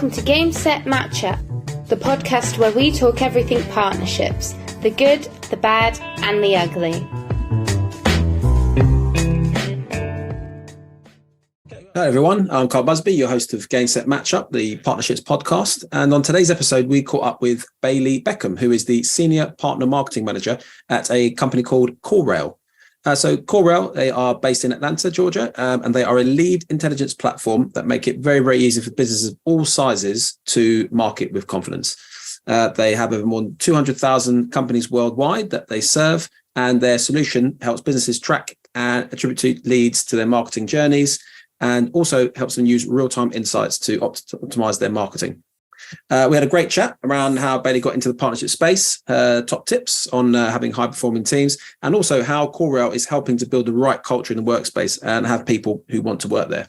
Welcome to Game Set Matchup, the podcast where we talk everything partnerships, the good, the bad, and the ugly. Hello everyone, I'm Carl Busby, your host of Game Set Matchup, the partnerships podcast. And on today's episode, we caught up with Bailey Beckham, who is the Senior Partner Marketing Manager at a company called CallRail. So CallRail, they are based in Atlanta, Georgia, and they are a lead intelligence platform that make it very, very easy for businesses of all sizes to market with confidence. They have over more than 200,000 companies worldwide that they serve, and their solution helps businesses track and attribute leads to their marketing journeys, and also helps them use real-time insights to optimize their marketing. We had a great chat around how Bailey got into the partnership space, top tips on having high-performing teams, and also how CallRail is helping to build the right culture in the workspace and have people who want to work there.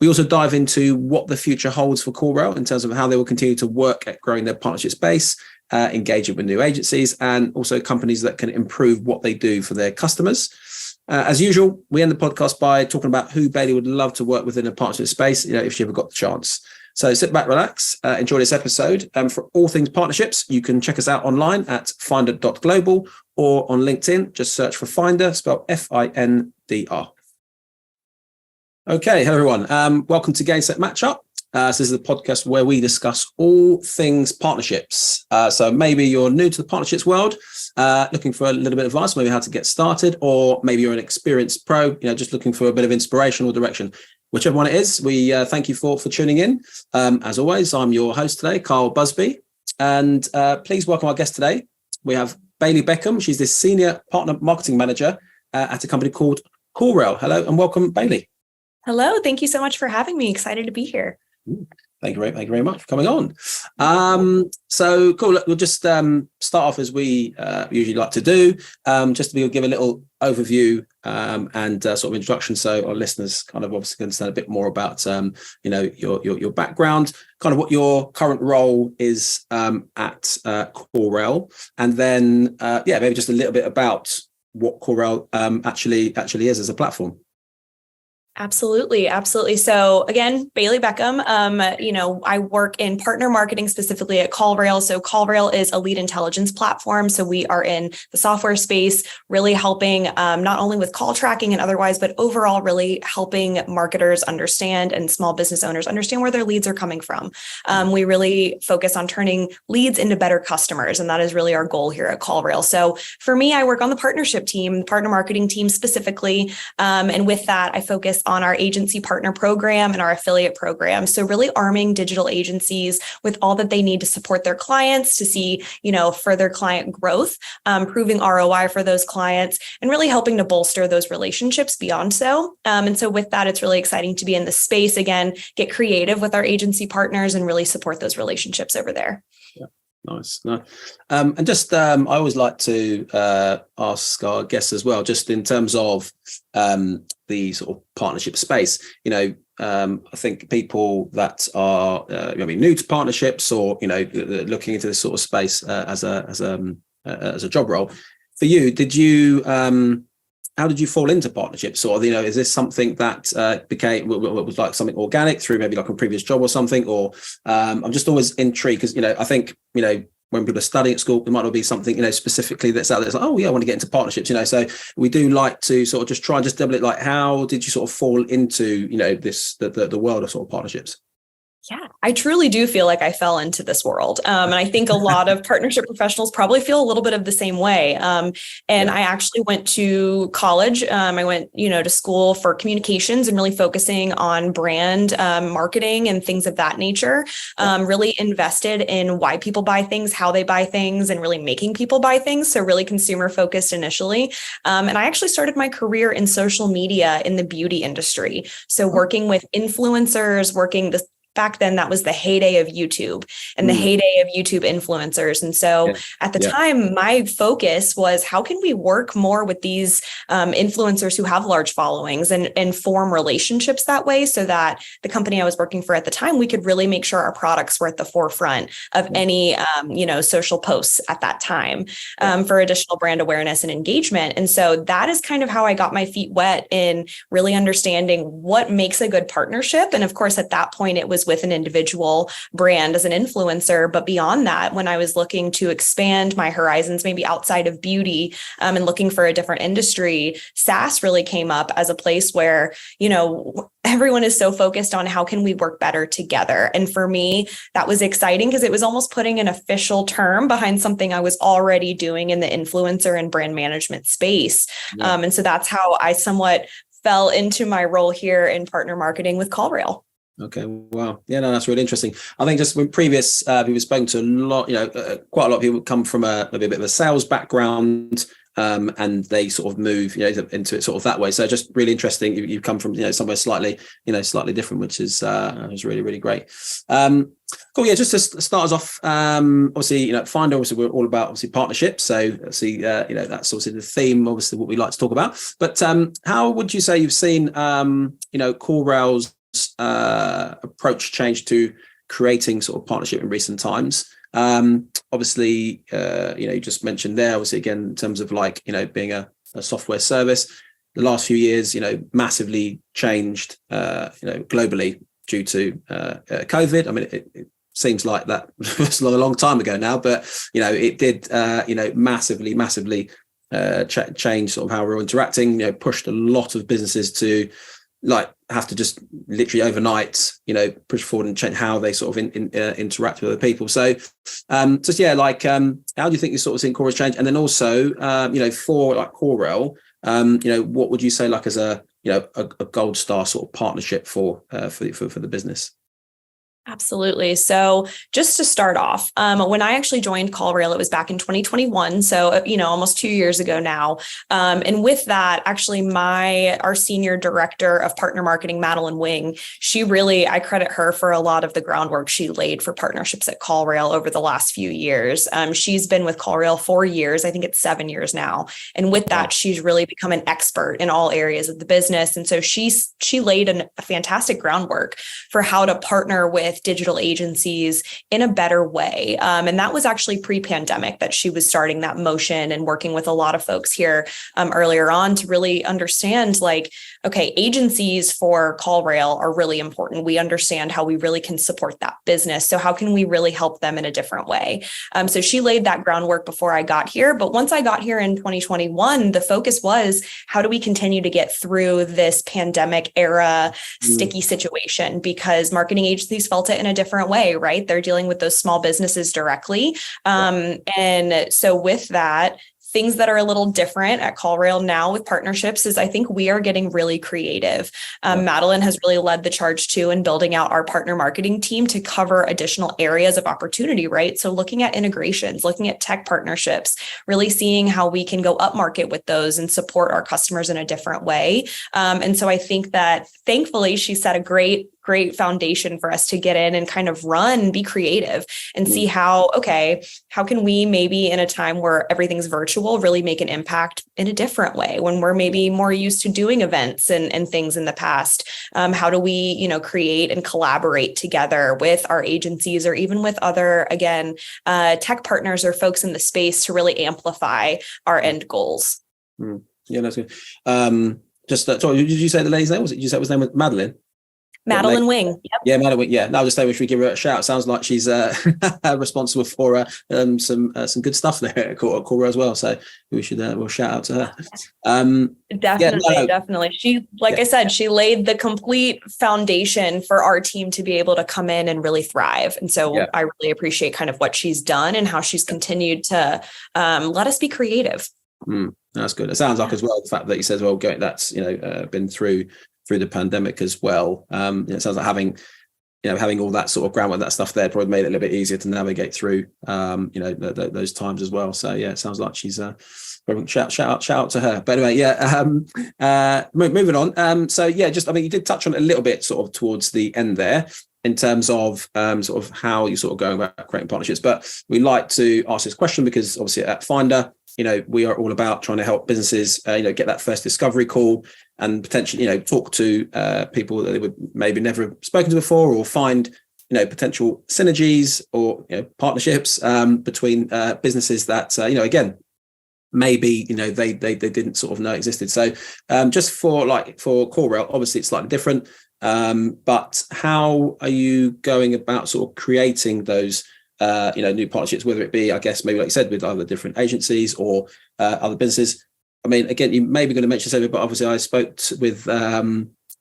We also dive into what the future holds for CallRail in terms of how they will continue to work at growing their partnership space, engaging with new agencies, and also companies that can improve what they do for their customers. As usual, we end the podcast by talking about who Bailey would love to work with in a partnership space, if she ever got the chance. So sit back, relax, enjoy this episode. For all things partnerships, you can check us out online at finder.global or on LinkedIn. Just search for Finder, spelled Findr. Okay, hello everyone. Welcome to Game Set Matchup. This is the podcast where we discuss all things partnerships. So maybe you're new to the partnerships world, looking for a little bit of advice, maybe how to get started, or maybe you're an experienced pro, just looking for a bit of inspiration or direction. Whichever one it is, we thank you for tuning in. As always, I'm your host today, Carl Busby, and please welcome our guest today. We have Bailey Beckham. She's the Senior Partner Marketing Manager at a company called CallRail. Hello and welcome, Bailey. Hello. Thank you so much for having me. Excited to be here. Thank you very much for coming on. So cool. Look, we'll just start off as we usually like to do, just to give a little overview and sort of introduction, so our listeners kind of obviously can understand a bit more about your background, kind of what your current role is at CallRail, and then maybe just a little bit about what CallRail actually is as a platform. Absolutely. So again, Bailey Beckham, I work in partner marketing specifically at CallRail. So CallRail is a lead intelligence platform. So we are in the software space, really helping not only with call tracking and otherwise, but overall really helping marketers understand and small business owners understand where their leads are coming from. We really focus on turning leads into better customers. And that is really our goal here at CallRail. So for me, I work on the partnership team, the partner marketing team specifically. And with that, I focus on our agency partner program and our affiliate program. So really arming digital agencies with all that they need to support their clients, to see, further client growth, proving ROI for those clients, and really helping to bolster those relationships beyond so. And so with that, it's really exciting to be in the space again, get creative with our agency partners and really support those relationships over there. Yeah. Nice. And just, I always like to ask our guests as well, just in terms of the sort of partnership space, I think people that are new to partnerships or, looking into this sort of space as a job role, for you, how did you fall into partnerships? Or, is this something that was like something organic through maybe like a previous job or something? Or I'm just always intrigued because, I think, when people are studying at school, there might not be something, specifically that's out there. It's like, oh yeah, I want to get into partnerships, so we do like to sort of just try and just double it. Like, how did you sort of fall into, the world of sort of partnerships? Yeah, I truly do feel like I fell into this world. And I think a lot of partnership professionals probably feel a little bit of the same way. I actually went to college. I went, to school for communications and really focusing on brand marketing and things of that nature. Really invested in why people buy things, how they buy things, and really making people buy things. So really consumer focused initially. And I actually started my career in social media in the beauty industry. So working with influencers, back then, that was the heyday of YouTube and the heyday of YouTube influencers. And so at the time, my focus was how can we work more with these influencers who have large followings and form relationships that way, so that the company I was working for at the time, we could really make sure our products were at the forefront of any, social posts at that time for additional brand awareness and engagement. And so that is kind of how I got my feet wet in really understanding what makes a good partnership. And of course, at that point, it was was with an individual brand as an influencer. But beyond that, when I was looking to expand my horizons, maybe outside of beauty, and looking for a different industry, SaaS really came up as a place where, everyone is so focused on how can we work better together. And for me, that was exciting because it was almost putting an official term behind something I was already doing in the influencer and brand management space. Yeah. And so that's how I somewhat fell into my role here in partner marketing with CallRail. Okay. Wow. Yeah, no, that's really interesting. I think just when previous people spoken to a lot, quite a lot of people come from maybe a bit of a sales background, and they sort of move, into it sort of that way. So just really interesting. You've come from, somewhere slightly different, which is really, really great. Cool. Yeah. Just to start us off, obviously, Finder, obviously we're all about obviously partnerships. So obviously, that's obviously the theme, obviously what we like to talk about. But how would you say you've seen, CallRail's approach change to creating sort of partnership in recent times? Obviously, you just mentioned there, obviously, again, in terms of being a software service, the last few years, massively changed, globally due to COVID. I mean, it seems like that was a long time ago now, but, it did, massively change sort of how we're interacting, pushed a lot of businesses to have to just literally overnight, push forward and change how they sort of interact with other people. So how do you think you sort of seen CallRail change? And then also, for CallRail, what would you say as a gold star sort of partnership for the business? Absolutely. So just to start off, when I actually joined CallRail, it was back in 2021. So, almost 2 years ago now. And with that, actually our senior director of partner marketing, Madeline Wing, I credit her for a lot of the groundwork she laid for partnerships at CallRail over the last few years. She's been with CallRail 4 years. I think it's 7 years now. And with that, she's really become an expert in all areas of the business. And so she laid a fantastic groundwork for how to partner with digital agencies in a better way. And that was actually pre-pandemic that she was starting that motion and working with a lot of folks here earlier on to really understand agencies for CallRail are really important. We understand how we really can support that business. So how can we really help them in a different way? So she laid that groundwork before I got here. But once I got here in 2021, the focus was how do we continue to get through this pandemic era sticky situation? Because marketing agencies felt it in a different way, right? They're dealing with those small businesses directly. And so with that, things that are a little different at CallRail now with partnerships is I think we are getting really creative. Madeline has really led the charge too in building out our partner marketing team to cover additional areas of opportunity, right? So looking at integrations, looking at tech partnerships, really seeing how we can go up market with those and support our customers in a different way. And so I think that thankfully she set a great foundation for us to get in and kind of be creative and see how can we maybe in a time where everything's virtual really make an impact in a different way when we're maybe more used to doing events and things in the past. How do we, create and collaborate together with our agencies or even with other, tech partners or folks in the space to really amplify our end goals? Yeah, that's good. Sorry, did you say the lady's name? Did you say it was name was Madeline? Madeline Wing. Yep. Yeah, Madeline Wing. Yeah, I'll just say we should give her a shout. Sounds like she's responsible for some good stuff there at CallRail as well. So we'll shout out to her. Definitely. She, I said, she laid the complete foundation for our team to be able to come in and really thrive. And so I really appreciate kind of what she's done and how she's continued to let us be creative. That's good. It sounds like as well the fact that you said, that's been through the pandemic as well. It sounds like having all that sort of groundwork, that stuff there probably made it a little bit easier to navigate through, those times as well. So yeah, it sounds like she's shout out to her. But anyway, moving on. You did touch on it a little bit sort of towards the end there in terms of sort of how you sort of going about creating partnerships. But we like to ask this question because obviously at Finder, we are all about trying to help businesses, get that first discovery call and potentially, talk to people that they would maybe never have spoken to before or find, potential synergies or partnerships between businesses that, again, maybe they didn't sort of know existed. So just for CallRail, obviously it's slightly different, but how are you going about sort of creating those new partnerships, whether it be, I guess, maybe like you said, with other different agencies or other businesses? I mean, again, you may be going to mention something, but obviously I spoke with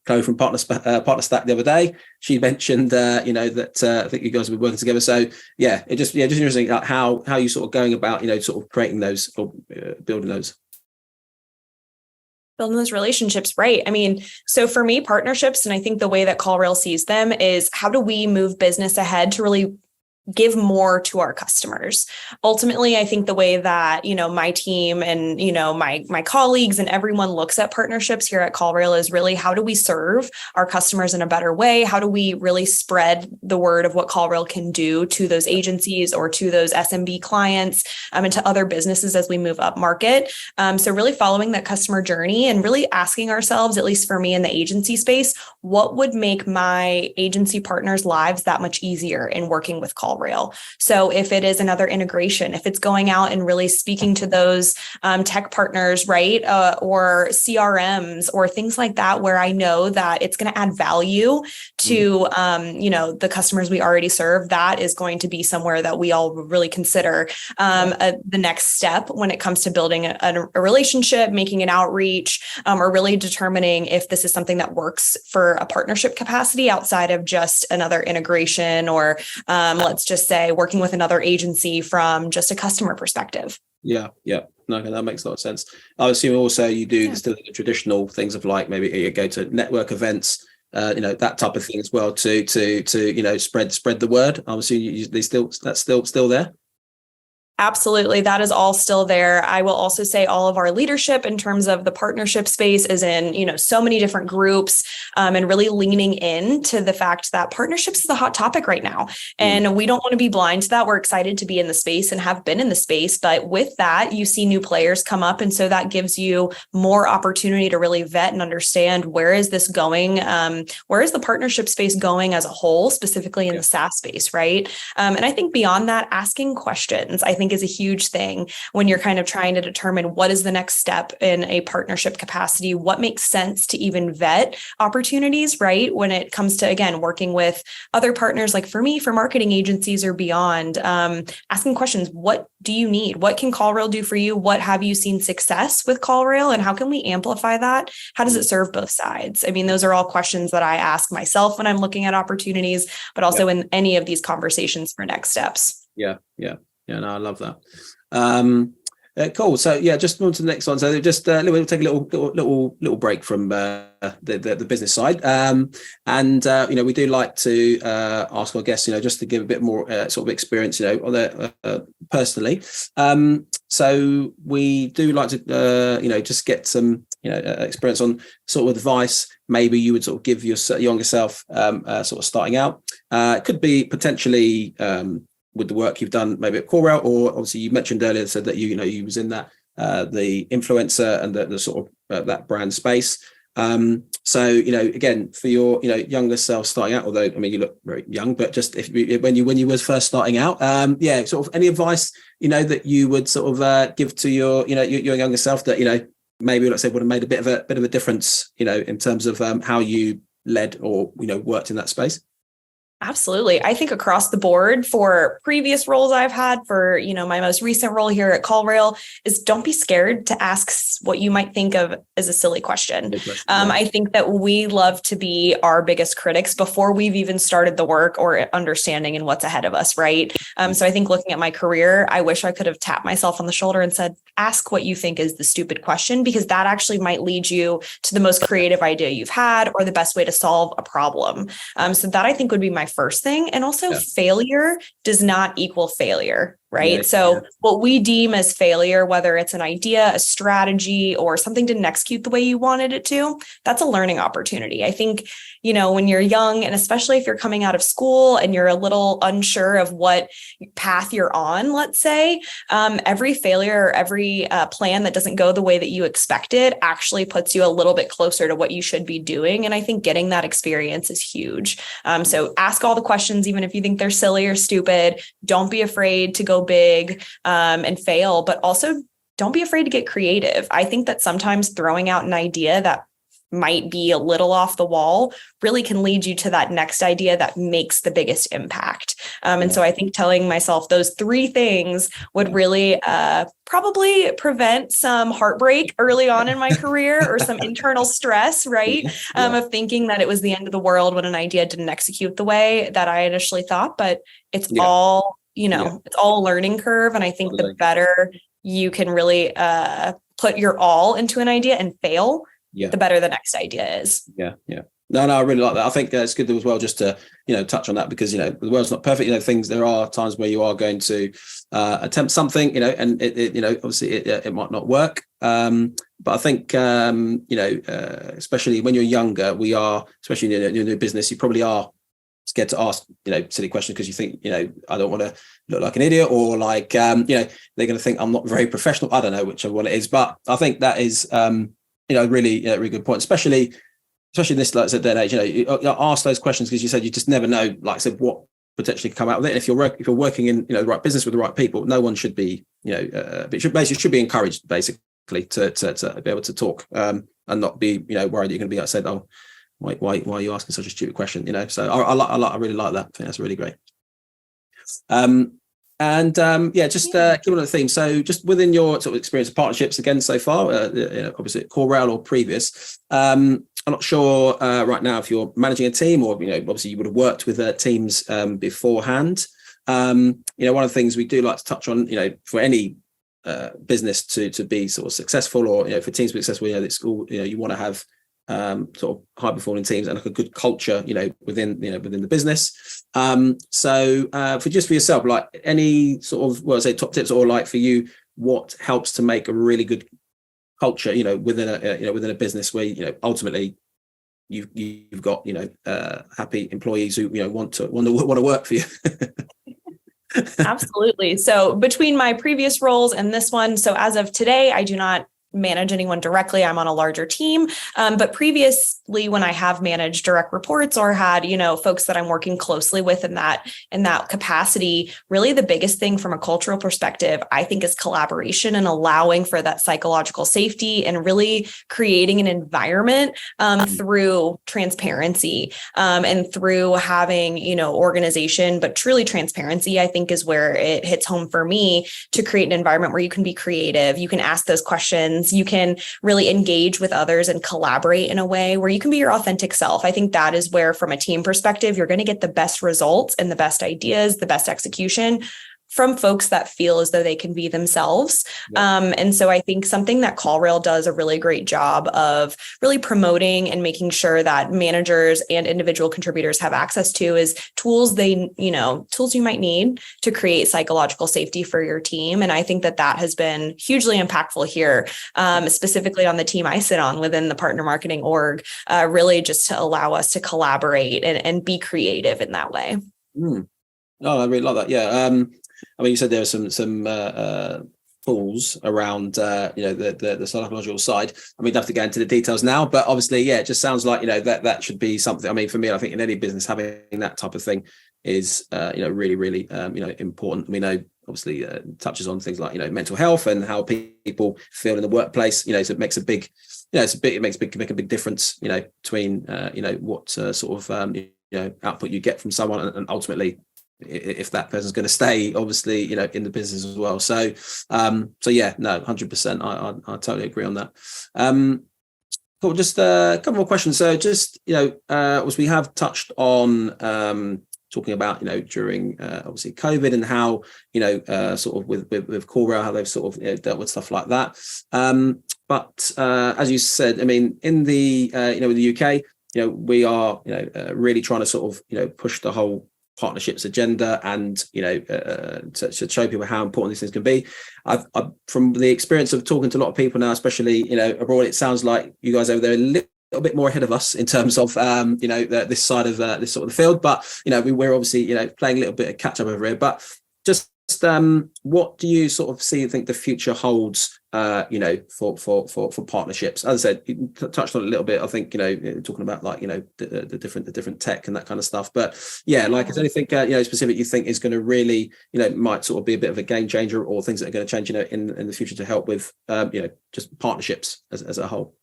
Chloe from Partner Stack the other day. She mentioned that I think you guys have been working together. So yeah, just interesting how you sort of going about sort of creating those or building those. Building those relationships, right? I mean, so for me, partnerships, and I think the way that CallRail sees them is how do we move business ahead to really give more to our customers. Ultimately, I think the way that, my team and, my colleagues and everyone looks at partnerships here at CallRail is really how do we serve our customers in a better way? How do we really spread the word of what CallRail can do to those agencies or to those SMB clients and to other businesses as we move up market? So really following that customer journey and really asking ourselves, at least for me in the agency space, what would make my agency partners' lives that much easier in working with CallRail? So if it is another integration, if it's going out and really speaking to those tech partners, right, or CRMs or things like that, where I know that it's going to add value to the customers we already serve, that is going to be somewhere that we all really consider the next step when it comes to building a relationship, making an outreach, or really determining if this is something that works for a partnership capacity outside of just another integration or let's just say working with another agency from just a customer perspective. Yeah. No, that makes a lot of sense. I assume also you do still the traditional things of like maybe you go to network events, that type of thing as well to spread the word. I'm assuming that's still there. Absolutely. That is all still there. I will also say all of our leadership in terms of the partnership space is in, so many different groups and really leaning into the fact that partnerships is a hot topic right now. And we don't want to be blind to that. We're excited to be in the space and have been in the space. But with that, you see new players come up. And so that gives you more opportunity to really vet and understand where is this going? Where is the partnership space going as a whole, specifically in the SaaS space, right? And I think beyond that, asking questions, I think is a huge thing when you're kind of trying to determine what is the next step in a partnership capacity, what makes sense to even vet opportunities, right? When it comes to, again, working with other partners, like for me, for marketing agencies or beyond, asking questions, what do you need? What can CallRail do for you? What have you seen success with CallRail? And how can we amplify that? How does it serve both sides? I mean, those are all questions that I ask myself when I'm looking at opportunities, but also in any of these conversations for next steps. Yeah, no, I love that. Cool. So just on to the next one. So just we'll take a little break from the business side, we do like to ask our guests, just to give a bit more sort of experience, on their personally. So we do like to just get some experience on sort of advice maybe you would sort of give your younger self sort of starting out. It could be potentially with the work you've done maybe at CallRail, or obviously you mentioned earlier, said that you was in that the influencer and the sort of that brand space. So again, for your younger self starting out, although I mean you look very young, but just when you was first starting out, sort of any advice that you would sort of give to your your younger self that maybe let's say would have made a bit of a difference in terms of how you led or worked in that space. Absolutely. I think across the board for previous roles I've had, for, my most recent role here at CallRail, is don't be scared to ask what you might think of as a silly question. I think that we love to be our biggest critics before we've even started the work or understanding in what's ahead of us, right? So I think looking at my career, I wish I could have tapped myself on the shoulder and said, ask what you think is the stupid question, because that actually might lead you to the most creative idea you've had or the best way to solve a problem. So that I think would be my first thing. And also failure does not equal failure, right? So what we deem as failure, whether it's an idea, a strategy, or something didn't execute the way you wanted it to, that's a learning opportunity. I think, when you're young, and especially if you're coming out of school and you're a little unsure of what path you're on, let's say, every failure or every plan that doesn't go the way that you expected actually puts you a little bit closer to what you should be doing. And I think getting that experience is huge. So ask all the questions, even if you think they're silly or stupid. Don't be afraid to go big and fail, but also don't be afraid to get creative. I think that sometimes throwing out an idea that might be a little off the wall really can lead you to that next idea that makes the biggest impact. And so I think telling myself those 3 things would really probably prevent some heartbreak early on in my career, or some internal stress, right? Of thinking that it was the end of the world when an idea didn't execute the way that I initially thought. But it's all, it's all a learning curve. And I think the better you can really put your all into an idea and fail, the better the next idea is. No, I really like that. I think it's good as well just to, touch on that, because, the world's not perfect. There are times where you are going to attempt something, and it obviously it might not work. But I think, especially when you're younger, especially in your new business, you probably are scared to ask, silly questions, because you think, I don't want to look like an idiot, or like, they're going to think I'm not very professional. I don't know whichever one it is, but I think that is, really good point, especially in this, like I said, day and age. You ask those questions because you said you just never know, like I said, what potentially come out of it. And if you're working in the right business with the right people, no one should be should be encouraged basically to be able to talk and not be worried that you're going to be said, oh, why are you asking such a stupid question? So I really like that. I think that's really great. Just keeping on the theme. So just within your sort of experience of partnerships again so far, obviously at CallRail or previous, I'm not sure right now if you're managing a team, or obviously you would have worked with teams beforehand. One of the things we do like to touch on, for any business to be sort of successful, or for teams to be successful, it's all, you want to have sort of high performing teams and like a good culture, within the business. So for yourself, like any sort of, top tips, or like for you, what helps to make a really good culture, within a business where, ultimately you've got, happy employees who, want to work for you. Absolutely. So between my previous roles and this one, so as of today, I do not manage anyone directly. I'm on a larger team. But previously, when I have managed direct reports or had, folks that I'm working closely with in that capacity, really the biggest thing from a cultural perspective, I think, is collaboration and allowing for that psychological safety, and really creating an environment through transparency and through having, organization, but truly transparency, I think, is where it hits home for me, to create an environment where you can be creative, you can ask those questions, you can really engage with others and collaborate in a way where you can be your authentic self. I think that is where, from a team perspective, you're going to get the best results and the best ideas, the best execution from folks that feel as though they can be themselves. And so I think something that CallRail does a really great job of really promoting and making sure that managers and individual contributors have access to is tools tools you might need to create psychological safety for your team. And I think that has been hugely impactful here, specifically on the team I sit on within the partner marketing org, really just to allow us to collaborate and be creative in that way. Oh, I really like that. Yeah. You said there are some tools around, the psychological side. We'd have to get into the details now, but obviously, it just sounds like, that should be something. For me, I think in any business, having that type of thing is, really, really, important. We know, obviously, touches on things like, mental health and how people feel in the workplace. So it makes a big, make a big difference, between, what sort of, output you get from someone, and ultimately, if that person's going to stay, obviously, in the business as well. So 100%. I totally agree on that. Cool. Just a couple more questions. So just, as we have touched on, talking about, during obviously COVID, and how, sort of with CallRail, how they've sort of dealt with stuff like that. But as you said, in the, in the UK, we are, really trying to sort of, push the whole partnerships agenda, and to show people how important these things can be. I've from the experience of talking to a lot of people now, especially abroad, it sounds like you guys over there are a little bit more ahead of us in terms of this side of this sort of the field, but we're obviously playing a little bit of catch up over here. But just what do you sort of think the future holds, for partnerships? As I said, you touched on it a little bit. I think, talking about like, the different tech and that kind of stuff. But yeah, like, is there anything, specific you think is going to really, might sort of be a bit of a game changer, or things that are going to change, in the future to help with, just partnerships as a whole?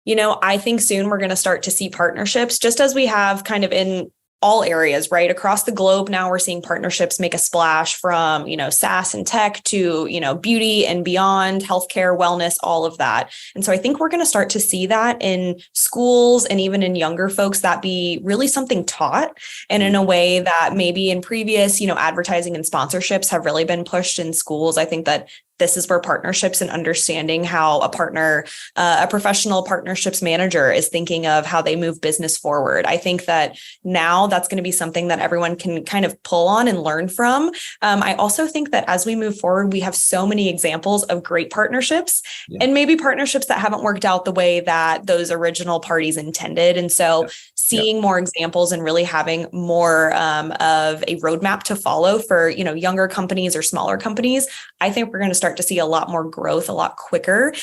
I think soon we're going to start to see partnerships, just as we have kind of in all areas, right? Across the globe now, we're seeing partnerships make a splash from, SaaS and tech to, beauty and beyond, healthcare, wellness, all of that. And so I think we're going to start to see that in schools and even in younger folks, that be really something taught, and in a way that maybe in previous, advertising and sponsorships have really been pushed in schools. I think that this is where partnerships and understanding how a professional partnerships manager is thinking of how they move business forward. I think that now that's going to be something that everyone can kind of pull on and learn from. I also think that as we move forward, we have so many examples of great partnerships, and maybe partnerships that haven't worked out the way that those original parties intended. And so seeing more examples and really having more of a roadmap to follow for, younger companies or smaller companies, I think we're going to start to see a lot more growth a lot quicker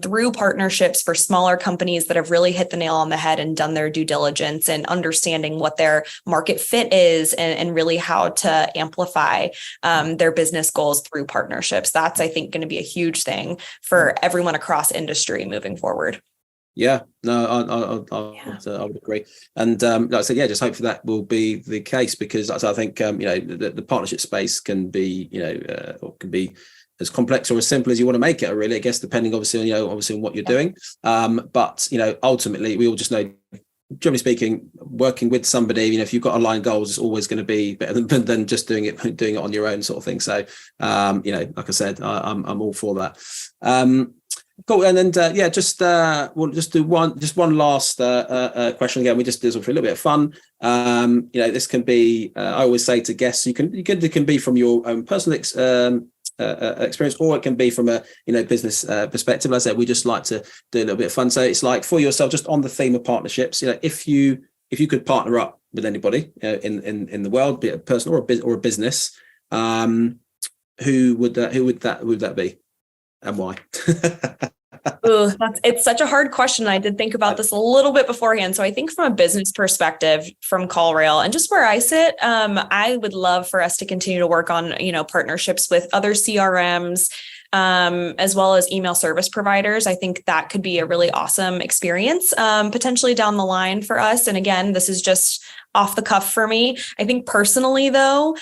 through partnerships for smaller companies that have really hit the nail on the head and done their due diligence and understanding what their market fit is, and really how to amplify their business goals through partnerships. That's, I think, going to be a huge thing for everyone across industry moving forward. Yeah, no, I would agree. And like I said, just hopefully that will be the case, because I think, the partnership space can be, or can be as complex or as simple as you want to make it, really, I guess, depending obviously on what you're doing. But, ultimately, we all just know, generally speaking, working with somebody, if you've got aligned goals, it's always going to be better than just doing it on your own, sort of thing. So, like I said, I'm all for that. Cool. And then, we'll just do one last question again. We just do it for a little bit of fun. This can be, I always say to guests, it can be from your own personal experience, or it can be from a business perspective. As I said, we just like to do a little bit of fun. So it's like, for yourself, just on the theme of partnerships, if you could partner up with anybody in the world, be it a person or a business, who would that be, and why? Ooh, it's such a hard question. I did think about this a little bit beforehand. So I think from a business perspective, from CallRail and just where I sit, I would love for us to continue to work on, partnerships with other CRMs, as well as email service providers. I think that could be a really awesome experience, potentially down the line for us. And again, this is just off the cuff for me. I think personally, though,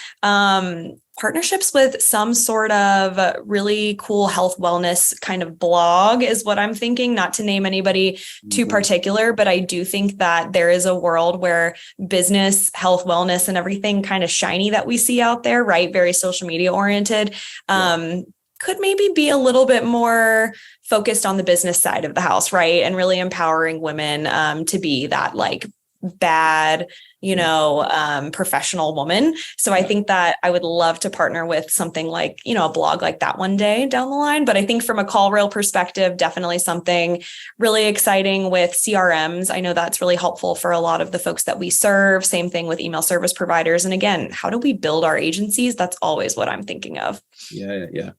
partnerships with some sort of really cool health wellness kind of blog is what I'm thinking, not to name anybody too particular, but I do think that there is a world where business, health, wellness, and everything kind of shiny that we see out there, right? Very social media oriented, could maybe be a little bit more focused on the business side of the house, right? And really empowering women to be that like bad, professional woman. So I think that I would love to partner with something like, a blog like that one day down the line. But I think from a CallRail perspective, definitely something really exciting with CRMs. I know that's really helpful for a lot of the folks that we serve. Same thing with email service providers. And again, how do we build our agencies? That's always what I'm thinking of. Yeah.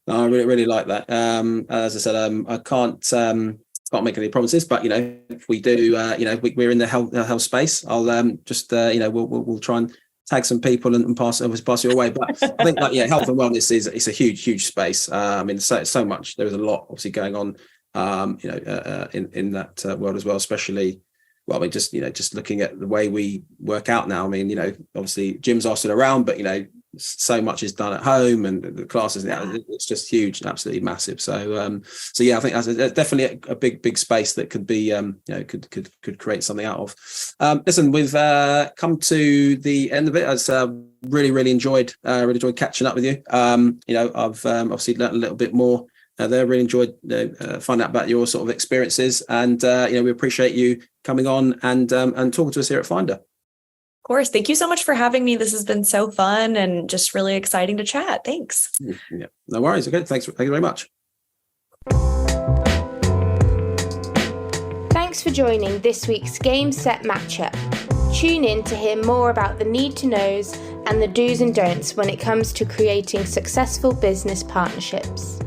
No, I really, really like that. As I said, I can't make any promises, but if we do, we're in the health space, I'll we'll try and tag some people and pass you away. But I think health and wellness is a huge space. So much. There is a lot obviously going on, in that world as well, especially. Well, just looking at the way we work out now. Obviously gyms are still around, but so much is done at home, and the classes it's just huge, absolutely massive. So I think that's definitely a big space that could be could create something out of. Listen, we've come to the end of it. I've really enjoyed catching up with you. I've obviously learned a little bit more there. Really enjoyed finding out about your sort of experiences, and we appreciate you coming on and talking to us here at Finder. Of course. Thank you so much for having me. This has been so fun and just really exciting to chat. Thanks. Yeah, no worries. Okay. Thank you very much. Thanks for joining this week's Game Set Matchup. Tune in to hear more about the need to knows and the do's and don'ts when it comes to creating successful business partnerships.